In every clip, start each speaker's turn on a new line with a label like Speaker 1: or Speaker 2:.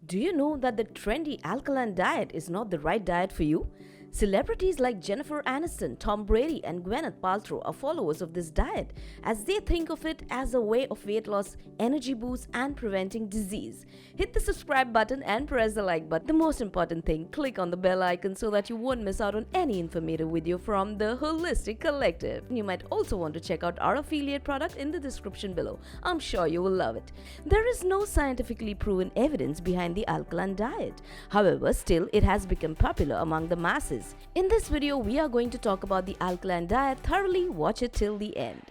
Speaker 1: Do you know that the trendy alkaline diet is not the right diet for you? Celebrities like Jennifer Aniston, Tom Brady, and Gwyneth Paltrow are followers of this diet as they think of it as a way of weight loss, energy boost, and preventing disease. Hit the subscribe button and press the like button. The most important thing, click on the bell icon so that you won't miss out on any informative video from the Holistic Collective. You might also want to check out our affiliate product in the description below. I'm sure you will love it. There is no scientifically proven evidence behind the alkaline diet. However, still it has become popular among the masses. In this video, we are going to talk about the alkaline diet thoroughly. Watch it till the end.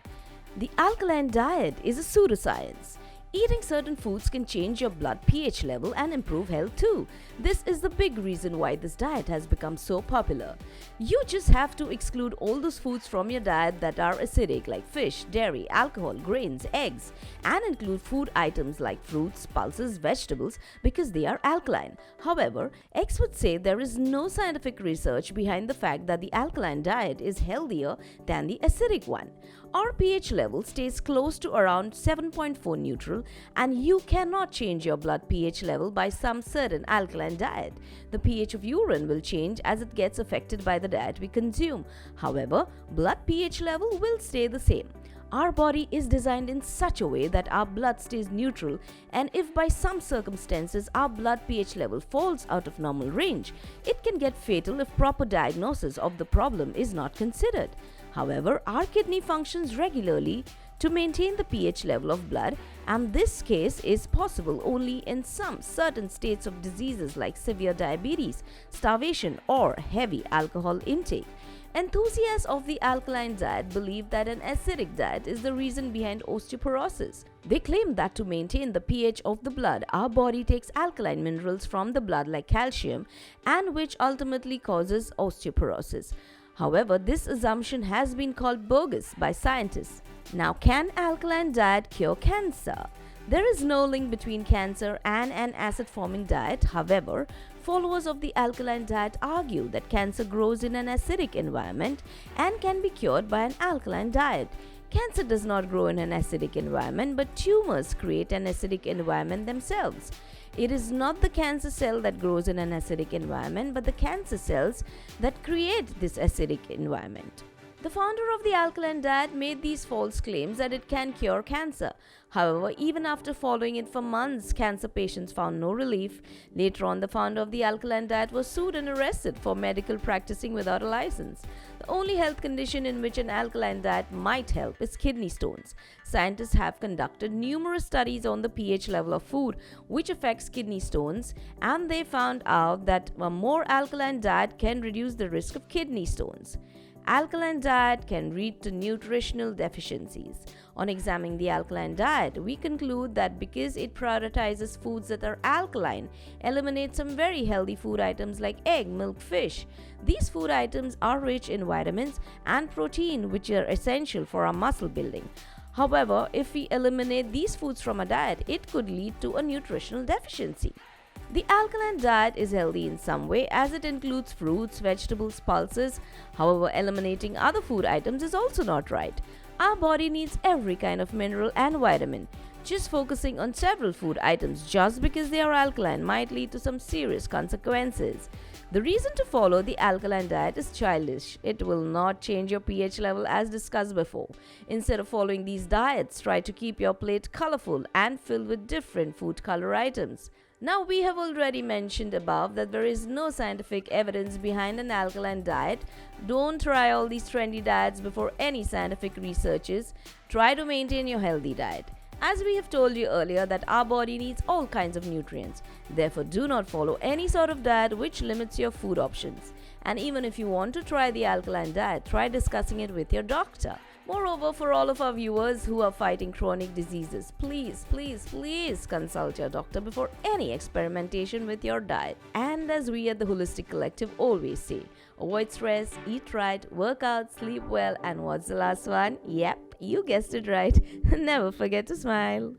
Speaker 1: The alkaline diet is a pseudoscience. Eating certain foods can change your blood pH level and improve health too. This is the big reason why this diet has become so popular. You just have to exclude all those foods from your diet that are acidic like fish, dairy, alcohol, grains, eggs, and include food items like fruits, pulses, vegetables because they are alkaline. However, experts say there is no scientific research behind the fact that the alkaline diet is healthier than the acidic one. Our pH level stays close to around 7.4 neutral, and you cannot change your blood pH level by some certain alkaline diet. The pH of urine will change as it gets affected by the diet we consume. However, blood pH level will stay the same. Our body is designed in such a way that our blood stays neutral, and if by some circumstances our blood pH level falls out of normal range, it can get fatal if proper diagnosis of the problem is not considered. However, our kidney functions regularly to maintain the pH level of blood, and this case is possible only in some certain states of diseases like severe diabetes, starvation, or heavy alcohol intake. Enthusiasts of the alkaline diet believe that an acidic diet is the reason behind osteoporosis. They claim that to maintain the pH of the blood, our body takes alkaline minerals from the blood like calcium, and which ultimately causes osteoporosis. However, this assumption has been called bogus by scientists. Now, can alkaline diet cure cancer? There is no link between cancer and an acid-forming diet. However, followers of the alkaline diet argue that cancer grows in an acidic environment and can be cured by an alkaline diet. Cancer does not grow in an acidic environment, but tumors create an acidic environment themselves. It is not the cancer cell that grows in an acidic environment, but the cancer cells that create this acidic environment. The founder of the alkaline diet made these false claims that it can cure cancer. However, even after following it for months, cancer patients found no relief. Later on, the founder of the alkaline diet was sued and arrested for medical practicing without a license. The only health condition in which an alkaline diet might help is kidney stones. Scientists have conducted numerous studies on the pH level of food, which affects kidney stones, and they found out that a more alkaline diet can reduce the risk of kidney stones. Alkaline diet can lead to nutritional deficiencies. On examining the alkaline diet, we conclude that because it prioritizes foods that are alkaline, eliminates some very healthy food items like egg, milk, fish. These food items are rich in vitamins and protein, which are essential for our muscle building. However, if we eliminate these foods from a diet, it could lead to a nutritional deficiency. The alkaline diet is healthy in some way as it includes fruits, vegetables, pulses. However, eliminating other food items is also not right. Our body needs every kind of mineral and vitamin. Just focusing on several food items just because they are alkaline might lead to some serious consequences. The reason to follow the alkaline diet is childish. It will not change your pH level as discussed before. Instead of following these diets, try to keep your plate colorful and filled with different food color items. Now, we have already mentioned above that there is no scientific evidence behind an alkaline diet. Don't try all these trendy diets before any scientific researches. Try to maintain your healthy diet. As we have told you earlier that our body needs all kinds of nutrients. Therefore, do not follow any sort of diet which limits your food options. And even if you want to try the alkaline diet, try discussing it with your doctor. Moreover, for all of our viewers who are fighting chronic diseases, please consult your doctor before any experimentation with your diet. And as we at the Holistic Collective always say, avoid stress, eat right, work out, sleep well, and what's the last one? Yep, you guessed it right. Never forget to smile.